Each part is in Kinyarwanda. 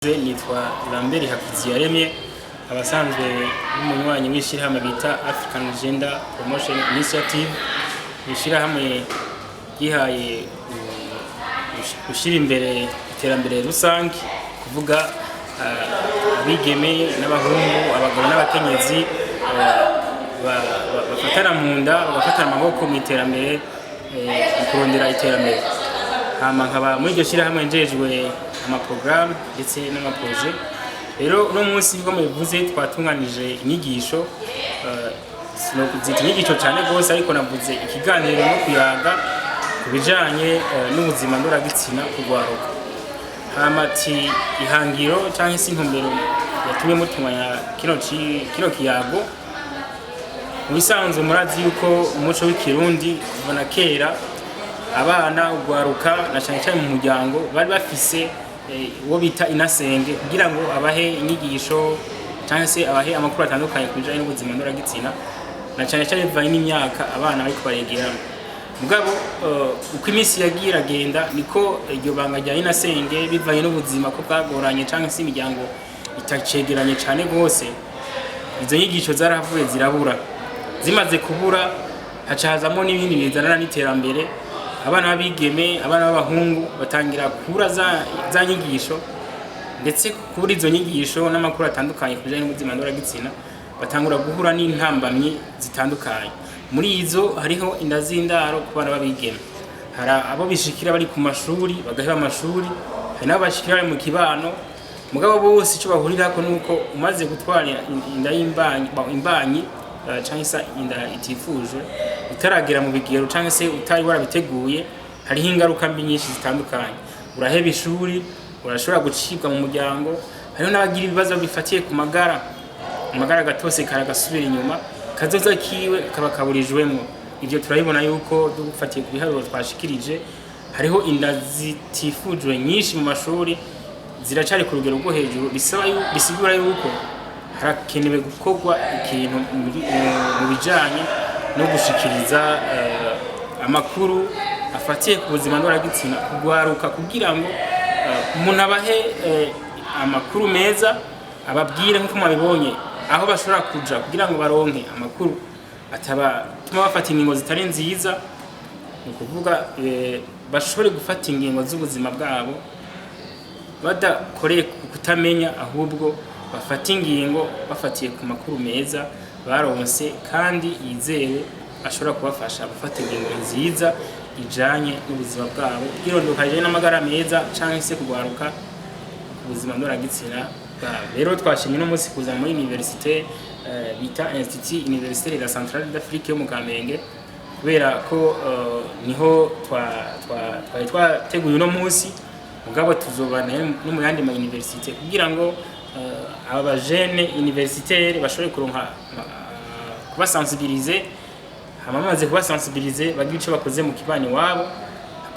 Nitwa Lambert Hakiziyaremye abasanzwe n'umunywanyi w'ishirahamwe bita African Gender Promotion Initiative. Ishirahamwe gihaye gushira imbere iterambere rusange, kuvuga abigeme n'abahungu, abagabo n'abakenyezi bafatana mu nda, bagafatana amaboko mu iterambere, kurondera iterambere. Nkaba muri iryo shirahamwe njejwe amaprogramme ndetse n'amaproje. Rero no munsi bwo mubivuze twatunganije inyigisho, sinokuzita inyigisho cyane gose, ariko navuze ikiganiro no kuyaga kubijanye n'ubuzima ndorabitsina urwaruka. Hamati ihangiro canke sintumbero yatumye mutunganya kino kiyago. Mubisanzwe murazi yuko umuco w'ikirundi kubona kera abana urwaruka na cyane cyane mu muryango bari bafise uwo bita inasenge, kugira ngo abahe inyigisho cyangwa se abahe amakuru atandukanye kubijanye n'ubuzima ndoragitsina, na cyane cyane bivanye n'imyaka abana bariko baregerana. Mugabo uko iminsi yagiye iragenda niko iryo banga rya inasenge bivanye n'ubuzima ko bwagoranye cyangwa se imiryango itacegeranye cyane gose, izo nyigisho zarahavuye zirabura. Zimaze kubura hacazamo n'ibindi bizanana n'iterambere. Abana babigeme, abana b'abahungu batangira kubura za nyigisho, ndetse kubura izo nyigisho n'amakuru atandukanye kubijanye n'ubuzima ndoragitsina, batangura guhura n'intambamyi zitandukanye. Muri izo hariho inda z'indaro ku bana babigeme. Hari abo bishikira bari ku mashuri bagaheba amashuri, hari nabo bashikira bari mu kibano. Mugabo bose ico bahurirako nuko umaze gutwara inda y'imbanyi cyangwa se inda zitipfujwe utaragera mu bigero cyangwa se utari warabiteguye, hariho ingaruka mbi nyinshi zitandukanye. Uraheba ishuri, urashobora gucibwa mu muryango, hariho n'abagira ibibazo bifatiye ku magara gatose karagasubira inyuma, kazoza kiwe kabakaburijwemo. Ivyo turabibona yuko dufatiye ku biharuro twashikirije, hariho inda zitifujwe nyinshi mu mashuri ziracari ku rugero rwo hejuru. Bisigura yuko harakenewe gukorwa ikintu mu bijanye no gushikiriza amakuru afatiye ku buzima ndoragitsina urwaruka, kugira ngo umuntu abahe amakuru meza, ababwire nk'uko mwabibonye aho bashobora kuja kugira ngo baronke amakuru atabatuma bafata ingingo zitari nziza. Ni ukuvuga bashobore gufata ingingo z'ubuzima bwabo badakoreye kutamenya, ahubwo bafata ingingo bafatiye ku makuru meza baronse kandi yizewe, ashobora kubafasha gufata ingingo nziza ijanye n'ubuzima bwabo, irondoka rije n'amagara meza canke se kugwaruka ubuzima ndoragitsina bwabo. Rero twashimye no munsi kuza muri université bita Institut Universitaire de la Centrale d'Afrique yo mu Kamenge, kubera ko niho twateguye no munsi. Mugabo tuzobana no mu yandi ma université kugira ngo aba jeune universitaire bashobore kuronka kubasensibiliser, bamaze kubasensibiliser bagira ico bakoze mu kibani wabo,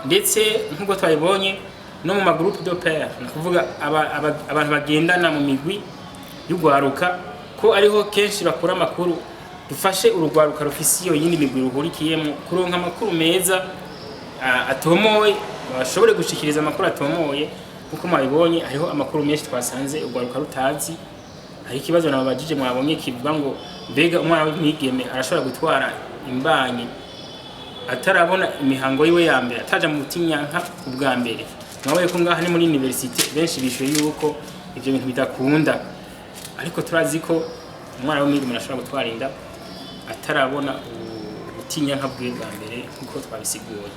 ndetse nkuko twabibonye no mu ma groupe de pair, kuvuga abantu bagendana mu migwi y'urwaruka, ko ariho kenshi bakura amakuru. Dufashe urugwaruka rufisiyo yindi migwi ruhurikiyemo kuronka amakuru meza atomoye, bashobore gushikiriza amakuru atomoye. Kuko mwabibonye hariho amakuru menshi twasanze urwaruka rutazi. Hari ikibazo nababajije mwabonye kivuga ngo mbega umwana w'imwigeme arashobora gutwara imbanyi atarabona imihango yiwe ya mbere, ataja mu butinyanka ubwa mbere. Mwabaye ko ngaha ni muri university benshi bishuye yuko ivyo bintu bidakunda, ariko turazi ko umwana w'imwigeme arashobora gutwara inda atarabona ubutinyanka bwe bwa mbere, nkuko twabisiguye.